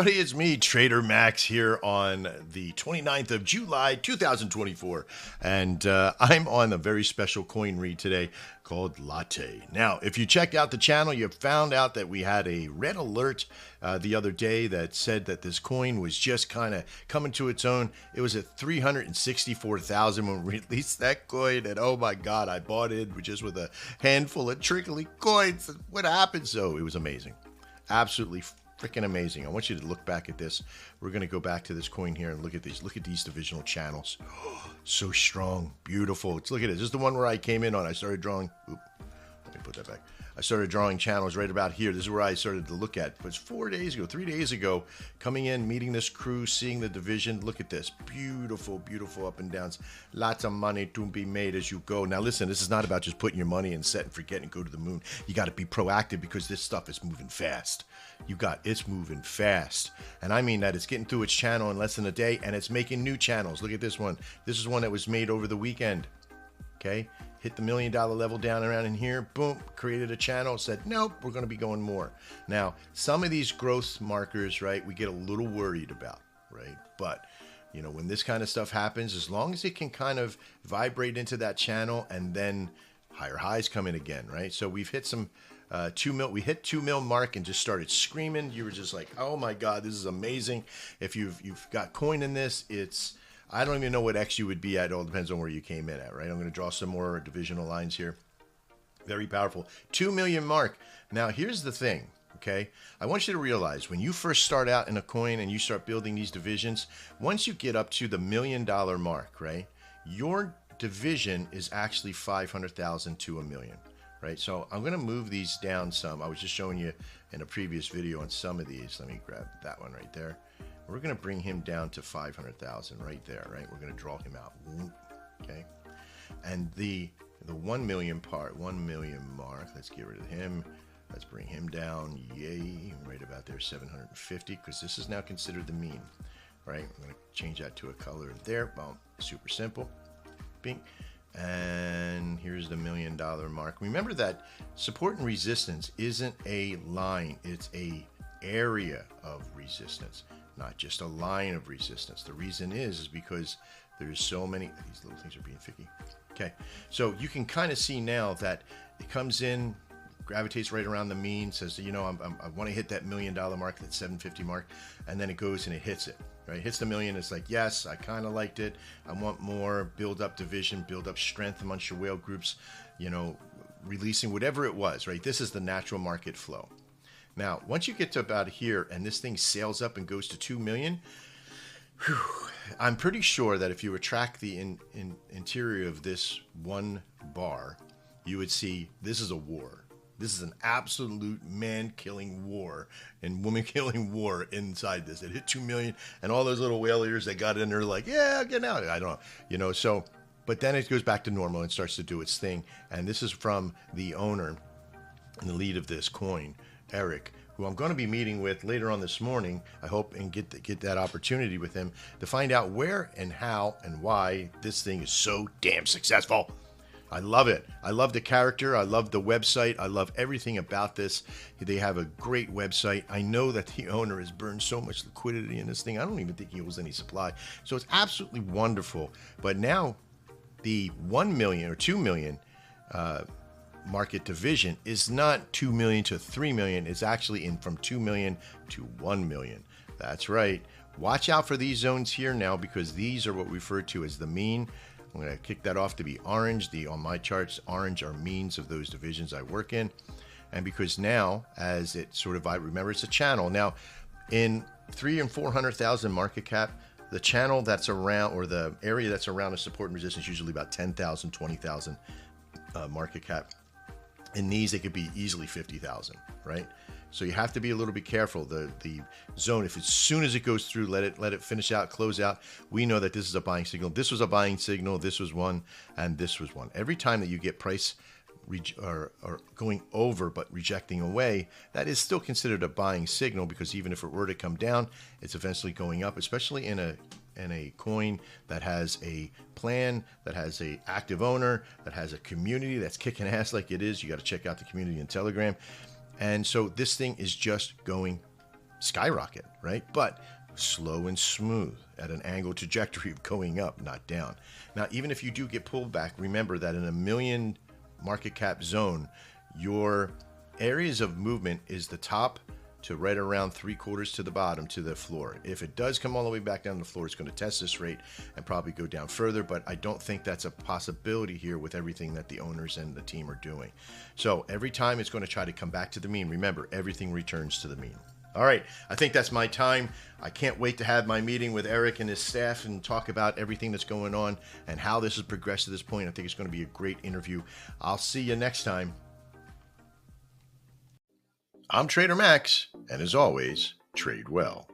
everybody, it's me, Trader Max, here on the 29th of July, 2024. And I'm on a very special coin read today called Latte. Now, if you checked out the channel, you found out that we had a red alert the other day that said that this coin was just kind of coming to its own. It was at 364,000 when we released that coin. And oh my God, I bought it just with a handful of trickly coins. What happened? So it was amazing. Absolutely freaking amazing. I want you to look back at this. We're going to go back to this coin here and look at these. Look at these divisional channels. So strong, beautiful. Look at it. This is the one where I came in on. I started drawing. Let me put that back. I started drawing channels right about here. This is where I started to look at. It was 4 days ago, 3 days ago, coming in, meeting this crew, seeing the division. Look at this. Beautiful, beautiful up and downs. Lots of money to be made as you go. Now, listen, this is not about just putting your money in, set and forget and go to the moon. You got to be proactive because this stuff is moving fast. It's moving fast. And I mean that it's getting through its channel in less than a day and it's making new channels. Look at this one. This is one that was made over the weekend. Okay. Hit the $1 million level down around in here. Boom. Created a channel. Said, nope, we're going to be going more. Now, some of these growth markers, right, we get a little worried about, right? But, you know, when this kind of stuff happens, as long as it can kind of vibrate into that channel and then higher highs come in again, right? So we've hit some 2 mil. We hit 2 mil mark and just started screaming. You were just like, oh my God, this is amazing. If you've got coin in this, I don't even know what X you would be at. It all depends on where you came in at, right? I'm going to draw some more divisional lines here. Very powerful. 2 million mark. Now, here's the thing, okay? I want you to realize when you first start out in a coin and you start building these divisions, once you get up to the $1 million mark, right, your division is actually 500,000 to a million, right? So I'm going to move these down some. I was just showing you in a previous video on some of these. Let me grab that one right there. We're going to bring him down to 500,000 right there, right? We're going to draw him out, okay? And the 1 million part, 1 million mark, let's get rid of him. Let's bring him down, yay, right about there, 750, because this is now considered the mean, right? I'm going to change that to a color there, boom, super simple, bing. And here's the $1 million mark. Remember that support and resistance isn't a line, it's a area of resistance, not just a line of resistance. The reason is because there's so many, these little things are being ficky. Okay, so you can kind of see now that it comes in, gravitates right around the mean, says, you know, I want to hit that $1 million mark, that 750 mark, and then it goes and it hits it, right? Hits the million, it's like, yes, I kind of liked it. I want more, build up division, build up strength amongst your whale groups, you know, releasing whatever it was, right? This is the natural market flow. Now, once you get to about here and this thing sails up and goes to 2 million, whew, I'm pretty sure that if you retract the interior of this one bar, you would see this is a war. This is an absolute man-killing war and woman-killing war inside this. It hit 2 million, and all those little whale eaters that got in there like, yeah, get out. I don't know, you know, so, but then it goes back to normal and starts to do its thing. And this is from the owner and the lead of this coin, Eric, who I'm going to be meeting with later on this morning, I hope, and get that opportunity with him to find out where and how and why this thing is so damn successful. I love it. I love the character. I love the website. I love everything about this. They have a great website. I know that the owner has burned so much liquidity in this thing. I don't even think he owes any supply. So it's absolutely wonderful. But now the 1 million or 2 million market division is not 2 million to 3 million. It's actually in from 2 million to 1 million. That's right. Watch out for these zones here now, because these are what we refer to as the mean. I'm going to kick that off to be orange. On my charts, orange are means of those divisions I work in. And because now, as it sort of, I remember it's a channel. Now, in 300,000 and 400,000 market cap, the channel that's around, or the area that's around a support and resistance, usually about 10,000, 20,000 market cap. In these, it could be easily 50,000, right? So you have to be a little bit careful. The zone, if as soon as it goes through, let it finish out, close out. We know that this is a buying signal. This was a buying signal. This was one, and this was one. Every time that you get price or going over but rejecting away, that is still considered a buying signal, because even if it were to come down, it's eventually going up, especially in a coin that has a plan, that has a active owner, that has a community that's kicking ass like it is. You got to check out the community in Telegram. And so this thing is just going skyrocket, right? But slow and smooth at an angle trajectory of going up, not down. Now, even if you do get pulled back, remember that in a million market cap zone, your areas of movement is the top to right around 3/4 to the bottom to the floor. If it does come all the way back down to the floor, it's going to test this rate and probably go down further, but I don't think that's a possibility here with everything that the owners and the team are doing. So every time it's going to try to come back to the mean. Remember, everything returns to the mean. All right, I think that's my time. I can't wait to have my meeting with Eric and his staff and talk about everything that's going on and how this has progressed to this point. I think it's going to be a great interview. I'll see you next time. I'm Trader Max, and as always, trade well.